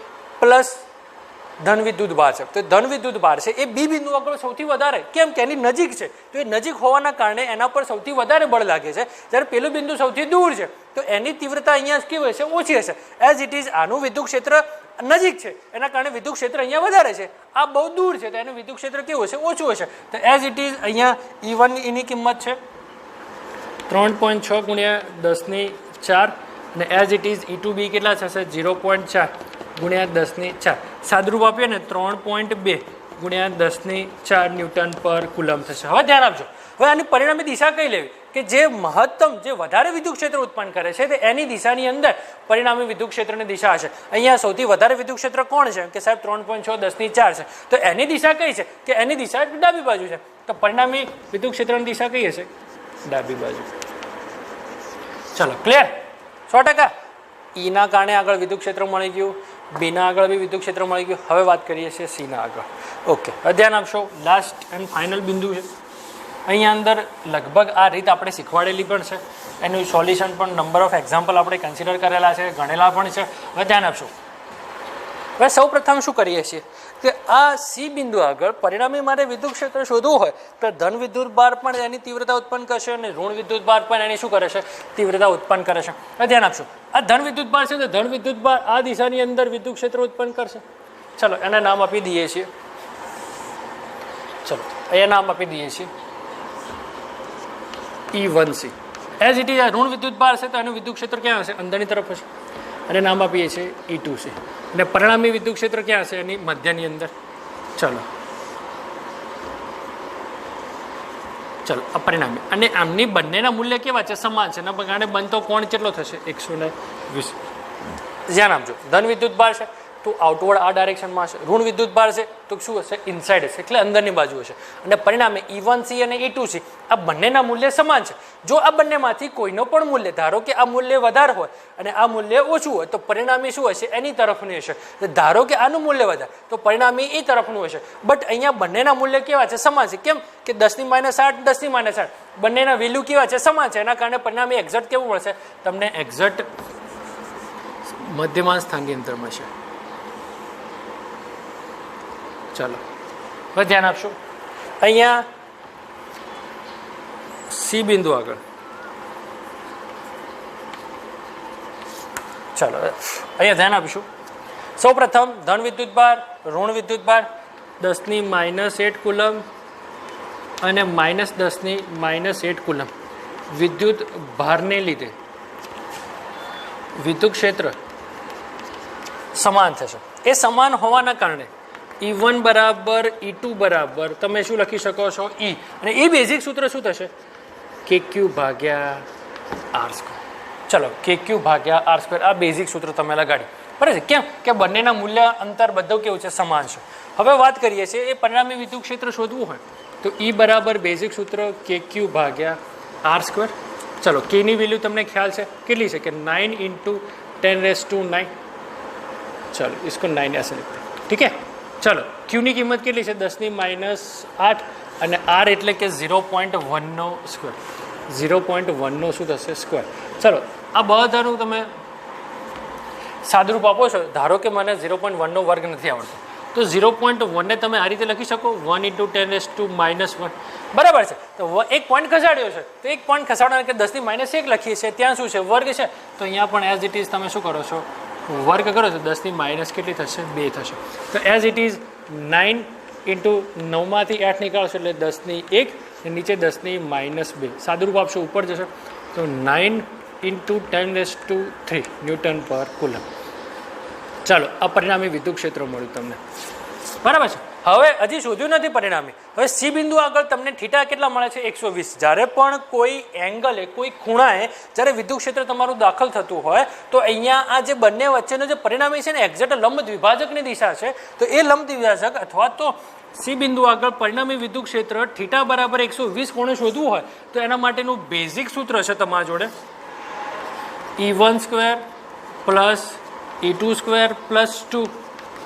ધન વિદ્યુત ભાર છે. તો ધન વિદ્યુત ભાર છે એ બી બિંદુ આગળ સૌથી વધારે કેમ કે એની નજીક છે તો એ નજીક હોવાના કારણે એના પર સૌથી વધારે બળ લાગે છે, જ્યારે પેલું બિંદુ સૌથી દૂર છે તો એની તીવ્રતા અહીંયા કેવી હશે ઓછી હશે. એઝ ઇટ ઇઝ આનું વિદ્યુત ક્ષેત્ર નજીક છે એના કારણે વિદ્યુત ક્ષેત્ર અહીંયા વધારે છે, આ બહુ દૂર છે તો એનું વિદ્યુત ક્ષેત્ર કેવું હશે ઓછું હશે. તો એઝ ઇટ ઇઝ અહીંયા E1 એની કિંમત છે 3.6 × 10⁴ અને એઝ ઇટ ઇઝ E2B કેટલા થશે 0.4 × 10⁴. સાદુરૂપ આપીએ ને 3.2 × 10⁴ ન્યૂટન પર કુલમ થશે. હવે ધ્યાન આપજો. હવે આની પરિણામી દિશા કઈ લેવી કે જે મહત્તમ જે વધારે વિદ્યુત ક્ષેત્ર ઉત્પન્ન કરે છે તો એની દિશાની અંદર પરિણામી વિદ્યુત ક્ષેત્રની દિશા હશે. અહીંયા સૌથી વધારે વિદ્યુત ક્ષેત્ર કોણ છે કે સાહેબ 3.6 × 10⁴ છે તો એની દિશા કઈ છે કે એની દિશા ડાબી બાજુ છે. તો પરિણામી વિદ્યુત ક્ષેત્રની દિશા કઈ હશે ડાબી બાજુ. ચલો ક્લિયર 100%. ઈના કારણે આગળ વિદ્યુત ક્ષેત્ર મળી ગયું, બીના આગળ બી વિદ્યુત ક્ષેત્ર મળી ગયું. હવે વાત કરીએ છીએ સીના આગળ. ઓકે હવે ધ્યાન આપશો. લાસ્ટ એન્ડ ફાઇનલ બિંદુ છે. અહીંયા અંદર લગભગ આ રીત આપણે શીખવાડેલી પણ છે, એનું સોલ્યુશન પણ નંબર ઓફ એક્ઝામ્પલ આપણે કન્સિડર કરેલા છે, ગણેલા પણ છે. હવે ધ્યાન આપશો. હવે સૌ પ્રથમ શું કરીએ છીએ કે આ સી બિંદુ આગળ પરિણામી મારે વિદ્યુત ક્ષેત્ર શોધવું હોય તો ધન વિદ્યુત ભાર પણ એની તીવ્રતા ઉત્પન્ન કરશે અને ઋણ વિદ્યુત ભાર પણ એની શું કરે છે, તીવ્રતા ઉત્પન્ન કરે છે. હવે ધ્યાન આપશો, આ ધન વિદ્યુત ભાર છે તો ધન વિદ્યુત ભાર આ દિશાની અંદર વિદ્યુત ક્ષેત્ર ઉત્પન્ન કરશે. ચલો એને નામ આપી દઈએ છીએ, ચલો અહીંયા નામ આપી દઈએ છીએ E1C. એઝ ઇટ ઇઝ ઋણ વિદ્યુત ભાર છે તો એનું વિદ્યુત ક્ષેત્ર ક્યાં હશે, અંદરની તરફ હશે, અને નામ આપીએ છીએ E2C. અને પરિણામી વિદ્યુત ક્ષેત્ર ક્યાં હશે, એની મધ્યની અંદર. ચલો ચલો આ પરિણામી, અને આમની બંનેના મૂલ્ય કેવા છે, સમાન છે. એના કારણે બનતો કોણ કેટલો થશે, 120. ધ્યાન આપજો, ધન વિદ્યુત ભાર છે તો આઉટવર્ડ આ ડાયરેક્શનમાં હશે, ઋણ વિદ્યુત ભાર છે તો શું હશે, ઇનસાઇડ હશે, એટલે અંદરની બાજુ હશે. અને પરિણામે E1C અને E2C આ બંનેના મૂલ્ય સમાન છે. જો આ બંનેમાંથી કોઈનો પણ મૂલ્ય, ધારો કે આ મૂલ્ય વધારે હોય અને આ મૂલ્ય ઓછું હોય તો પરિણામી શું હશે, એની તરફનું હશે. ધારો કે આનું મૂલ્ય વધારે તો પરિણામી એ તરફનું હશે. બટ અહીંયા બંનેના મૂલ્ય કેવા છે, સમાન છે. કેમ કે 10⁻8 10⁻8 બંનેના વેલ્યુ કેવા છે, સમાન છે. એના કારણે પરિણામી એક્ઝેક્ટ કેવું મળશે તમને, એક્ઝેક્ટ મધ્યમાન સ્થાનની અંદર મળશે. ચાલો હવે ધ્યાન આપશો, અહીંયા સી બિંદુ આગળ, ચાલો અહીંયા ધ્યાન આપીશું. સૌ પ્રથમ ધન વિદ્યુત ભાર, ઋણ વિદ્યુત ભાર 10⁻8 કુલમ અને -10⁻8 કુલમ વિદ્યુત ભારને લીધે વિદ્યુત ક્ષેત્ર સમાન થશે. એ સમાન હોવાના કારણે E1 બરાબર E2 બરાબર તમે શું લખી શકો છો, E. અને એ બેઝિક સૂત્ર શું થશે, KQ ભાગ્યા R². ચલો KQ ભાગ્યા R², આ બેઝિક સૂત્ર તમે લગાડ્યું. બરાબર છે. કેમ કે બંનેના મૂલ્ય અંતર બધું કેવું છે, સમાન છે. હવે વાત કરીએ છીએ એ પરિણામી વિદ્યુત ક્ષેત્ર શોધવું હોય તો E બરાબર બેઝિક સૂત્ર KQ ભાગ્યા R². ચલો Kની વેલ્યુ તમને ખ્યાલ છે કેટલી છે કે 9 × 10⁹. चलो इसको 9 ऐसे लिखते हैं, ठीक है. चलो क्यूની કિંમત કેટલી છે, 10⁻8 અને R એટલે કે 0.1 નો સ્ક્વેર, 0.1 નો શું થશે, સ્ક્વેર. ચલો આ બધાનું તમે સાદુરૂપ આપો છો. ધારો કે મને 0.1 નો વર્ગ નથી આવડતો તો 0.1 ને તમે આ રીતે લખી શકો 1 × 10⁻1. બરાબર છે. તો એક પોઈન્ટ ખસાડ્યો છે તો એક પોઈન્ટ ખસાડવાના કે 10⁻1 લખીએ છીએ, ત્યાં શું છે, વર્ગ છે. તો અહીંયા પણ એઝ ઇટ ઇઝ તમે શું કરો છો, વર્ગ કરો તો 10⁻- કેટલી થશે, 2 થશે. તો એઝ ઇટ ઇઝ 9 × 9માંથી 8 નીકાળશો એટલે 10⁻1 અને નીચે 10⁻2. સાદુરૂપ આપશો ઉપર જશે તો 9 × 10⁻3 ન્યૂટન પર કુલમ. ચાલો આ પરિણામી વિદ્યુત ક્ષેત્ર મળ્યું તમને. બરાબર છે. હવે હજી શોધ્યું નથી પરિણામી. હવે સી બિંદુ આગળ તમને થીટા કેટલા મળે છે, 120. જ્યારે પણ કોઈ એંગલે, કોઈ ખૂણાએ જ્યારે વિદ્યુત ક્ષેત્ર તમારું દાખલ થતું હોય તો અહીંયા આ જે બંને વચ્ચેનો જે પરિણામી છે ને, એક્ઝેક્ટ લંબ દ્વિભાજકની દિશા છે. તો એ લંબ દ્વિભાજક અથવા તો સી બિંદુ આગળ પરિણામી વિદ્યુત ક્ષેત્ર થીટા બરાબર 120 કોણે શોધવું હોય તો એના માટેનું બેઝિક સૂત્ર છે તમારા જોડે E1² plus E2² plus 2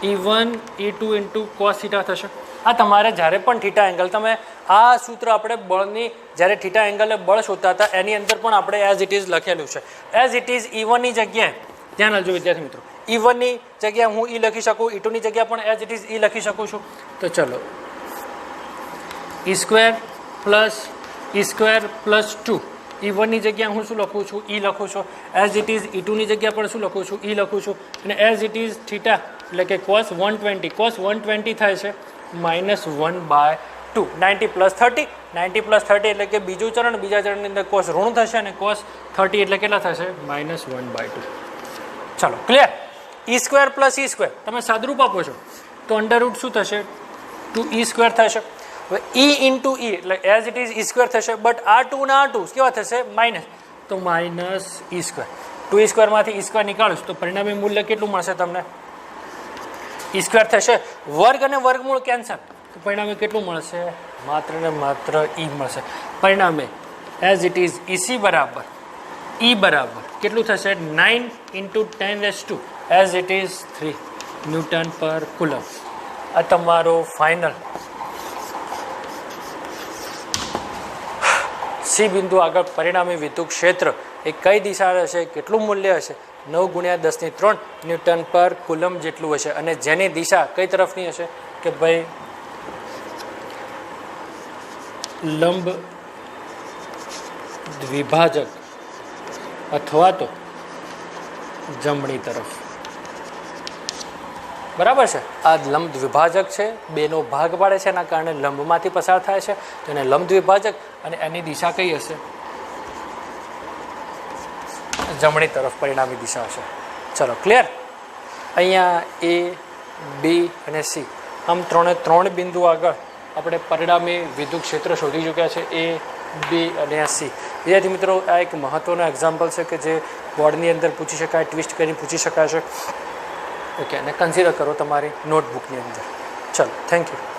E1 E2 × cos θ થશે. આ તમારે જ્યારે પણ થીટા એંગલ, તમે આ સૂત્ર આપણે બળની જ્યારે થીટા એંગલે બળ શોધતા હતા એની અંદર પણ આપણે એઝ ઇટ ઇઝ લખેલું છે. એઝ ઇટ ઇઝ E1ની જગ્યાએ ધ્યાન આપજો વિદ્યાર્થી મિત્રો, E1ની જગ્યાએ હું E લખી શકું, E2ની જગ્યાએ પણ એઝ ઇટ ઇઝ E લખી શકું છું. તો ચલો E² પ્લસ E² પ્લસ 2 E1ની જગ્યાએ હું શું લખું છું, E લખું છું. એઝ ઇટ ઇઝ E2ની જગ્યાએ પણ શું લખું છું, E લખું છું. અને એઝ ઇટ ઇઝ થીટા એટલે કે cos 120 થાય છે -1/2. 90 + 30 એટલે કે બીજું ચરણ, બીજા ચરણની અંદર cos ઋણ થશે અને cos 30 એટલે કેટલા થશે, -1/2. ચાલો ક્લિયર. E² પ્લસ E² તમે સાદુરૂપ આપો છો તો અંડરરૂટ શું થશે, 2E² થશે. હવે E × E એટલે એઝ ઇટ ઇઝ E² થશે. બટ આ 2 ના 2 કેવા થશે, માઇનસ, તો -E². 2E² માંથી E² નીકાળું તો પરિણામી મૂલ્ય કેટલું મળશે તમને, E² થશે. વર્ગ અને વર્ગમૂળ કેન્સલ તો પરિણામે કેટલું મળશે, માત્ર ને માત્ર E મળશે. પરિણામે એઝ ઇટ ઇઝ EC બરાબર E બરાબર કેટલું થશે, 9 × 10⁻², એઝ ઇટ ઇઝ 3 ન્યૂટન પર કુલમ. આ તમારો ફાઇનલ સી બિંદુ આગળ પરિણામી વિદ્યુત ક્ષેત્ર એ કઈ દિશા હશે, કેટલું મૂલ્ય હશે, 9 × 10⁻³ ન્યૂટન પર કુલમ જેટલું હશે, અને જેની દિશા કઈ તરફની હશે કે ભાઈ લંબ દ્વિભાજક અથવા તો જમણી તરફ. બરાબર છે. આ લંબ દ્વિભાજક છે, બેનો ભાગ પાડે છે, એના કારણે લંબમાંથી પસાર થાય છે, તો એને લંબ દ્વિભાજક, અને એની દિશા કઈ હશે, જમણી તરફ પરિણામી દિશા હશે. ચલો ક્લિયર. અહીંયા એ, બી અને સી આમ 3 બિંદુ આગળ આપણે પરિણામી વિદ્યુત ક્ષેત્ર શોધી ચૂક્યા છે, એ, બી અને સી. વિદ્યાર્થી મિત્રો, આ એક મહત્વનો એક્ઝામ્પલ છે કે જે બોર્ડની અંદર પૂછી શકાય, ટ્વિસ્ટ કરીને પૂછી શકાય છે. ઓકે, અને કન્સિડર કરો તમારી નોટબુકની અંદર. ચલો, થેન્ક યુ.